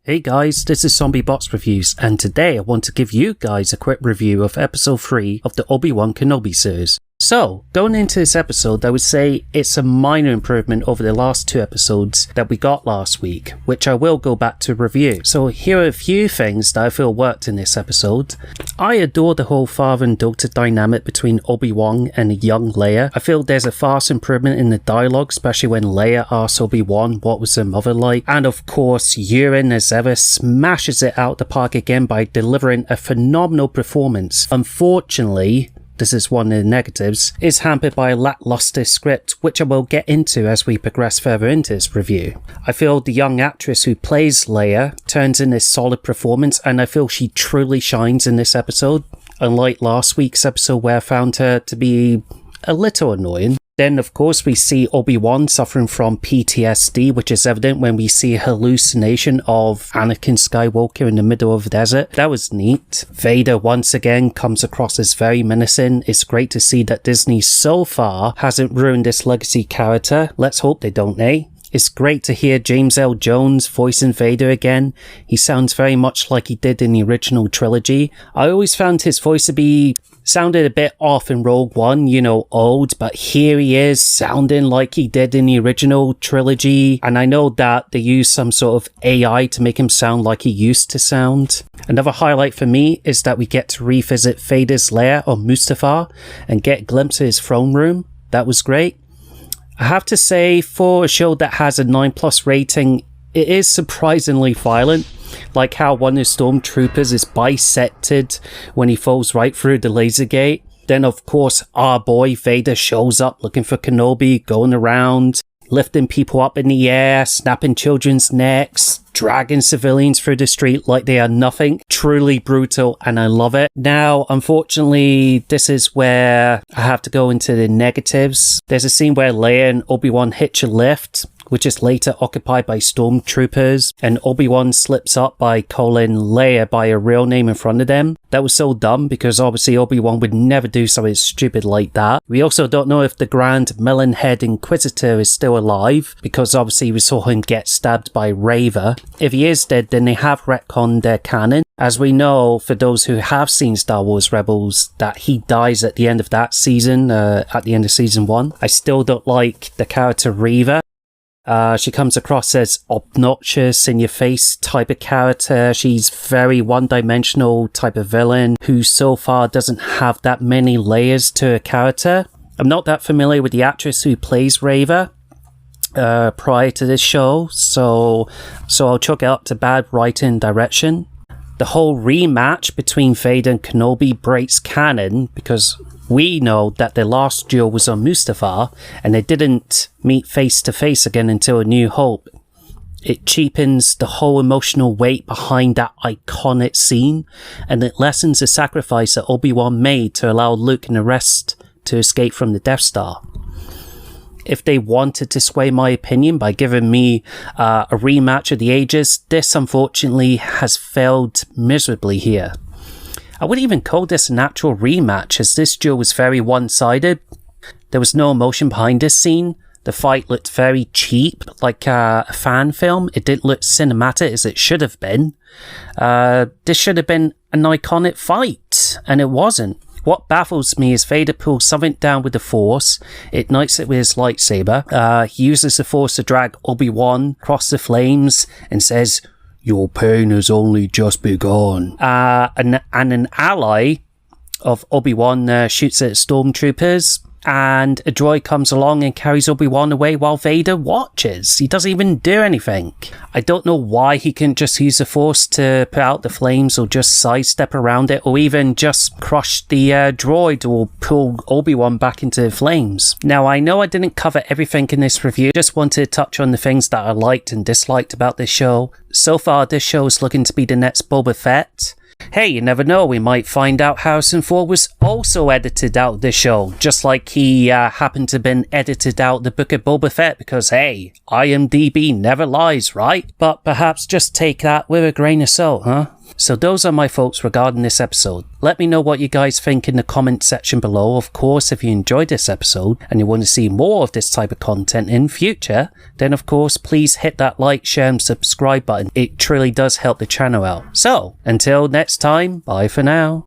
Hey guys, this is Zombie Box Reviews, and today I want to give you guys a quick review of episode 3 of the Obi-Wan Kenobi series. So, going into this episode, I would say it's a minor improvement over the last 2 episodes that we got last week, which I will go back to review. So here are a few things that I feel worked in this episode. I adore the whole father and daughter dynamic between Obi-Wan and young Leia. I feel there's a vast improvement in the dialogue, especially when Leia asks Obi-Wan what was her mother like. And of course, Ewan, as ever, smashes it out the park again by delivering a phenomenal performance. Unfortunately, this is one of the negatives, is hampered by a lackluster script, which I will get into as we progress further into this review. I feel the young actress who plays Leia turns in a solid performance, and I feel she truly shines in this episode, unlike last week's episode where I found her to be a little annoying. Then, of course, we see Obi-Wan suffering from PTSD, which is evident when we see a hallucination of Anakin Skywalker in the middle of the desert. That was neat. Vader once again comes across as very menacing. It's great to see that Disney so far hasn't ruined this legacy character. Let's hope they don't, eh? It's great to hear James L. Jones voicing Vader again. He sounds very much like he did in the original trilogy. I always found his voice to sounded a bit off in Rogue One, old, but here he is sounding like he did in the original trilogy. And I know that they used some sort of AI to make him sound like he used to sound. Another highlight for me is that we get to revisit Vader's lair on Mustafar and get a glimpse of his throne room. That was great. I have to say, for a show that has a 9+ rating, it is surprisingly violent. Like how one of the stormtroopers is bisected when he falls right through the laser gate. Then of course our boy Vader shows up looking for Kenobi, going around, lifting people up in the air, snapping children's necks, dragging civilians through the street like they are nothing. Truly brutal, and I love it. Now, unfortunately, this is where I have to go into the negatives. There's a scene where Leia and Obi-Wan hitch a lift, which is later occupied by stormtroopers, and Obi-Wan slips up by calling Leia by her real name in front of them. That was so dumb, because obviously Obi-Wan would never do something stupid like that. We also don't know if the Grand Melon-Head Inquisitor is still alive, because obviously we saw him get stabbed by Raver. If he is dead, then they have retconned their canon. As we know, for those who have seen Star Wars Rebels, that he dies at the end of that season, at the end of season 1. I still don't like the character Reva. She comes across as obnoxious, in-your-face type of character. She's very one-dimensional type of villain who so far doesn't have that many layers to her character. I'm not that familiar with the actress who plays Reva prior to this show, so I'll chalk it up to bad writing and direction. The whole rematch between Vader and Kenobi breaks canon because we know that their last duel was on Mustafar and they didn't meet face to face again until A New Hope. It cheapens the whole emotional weight behind that iconic scene, and it lessens the sacrifice that Obi-Wan made to allow Luke and the rest to escape from the Death Star. If they wanted to sway my opinion by giving me a rematch of the ages, this unfortunately has failed miserably here. I wouldn't even call this an actual rematch, as this duel was very one-sided. There was no emotion behind this scene. The fight looked very cheap, like a fan film. It didn't look cinematic as it should have been. This should have been an iconic fight, and it wasn't. What baffles me is Vader pulls something down with the Force, ignites it with his lightsaber, he uses the Force to drag Obi-Wan across the flames and says, "Your pain has only just begun." And an ally of Obi-Wan shoots at stormtroopers, and a droid comes along and carries Obi-Wan away while Vader watches. He doesn't even do anything. I don't know why he couldn't just use the Force to put out the flames, or just sidestep around it, or even just crush the droid or pull Obi-Wan back into the flames. Now, I know I didn't cover everything in this review, just wanted to touch on the things that I liked and disliked about this show. So far, this show is looking to be the next Boba Fett. Hey, you never know, we might find out Harrison Ford was also edited out of this show, just like he happened to have been edited out the Book of Boba Fett, because hey, IMDb never lies, right? But perhaps just take that with a grain of salt, huh? So those are my thoughts regarding this episode. Let me know what you guys think in the comment section below. Of course, if you enjoyed this episode and you want to see more of this type of content in future, then of course please hit that like, share and subscribe button. It truly does help the channel out. So until next time, bye for now.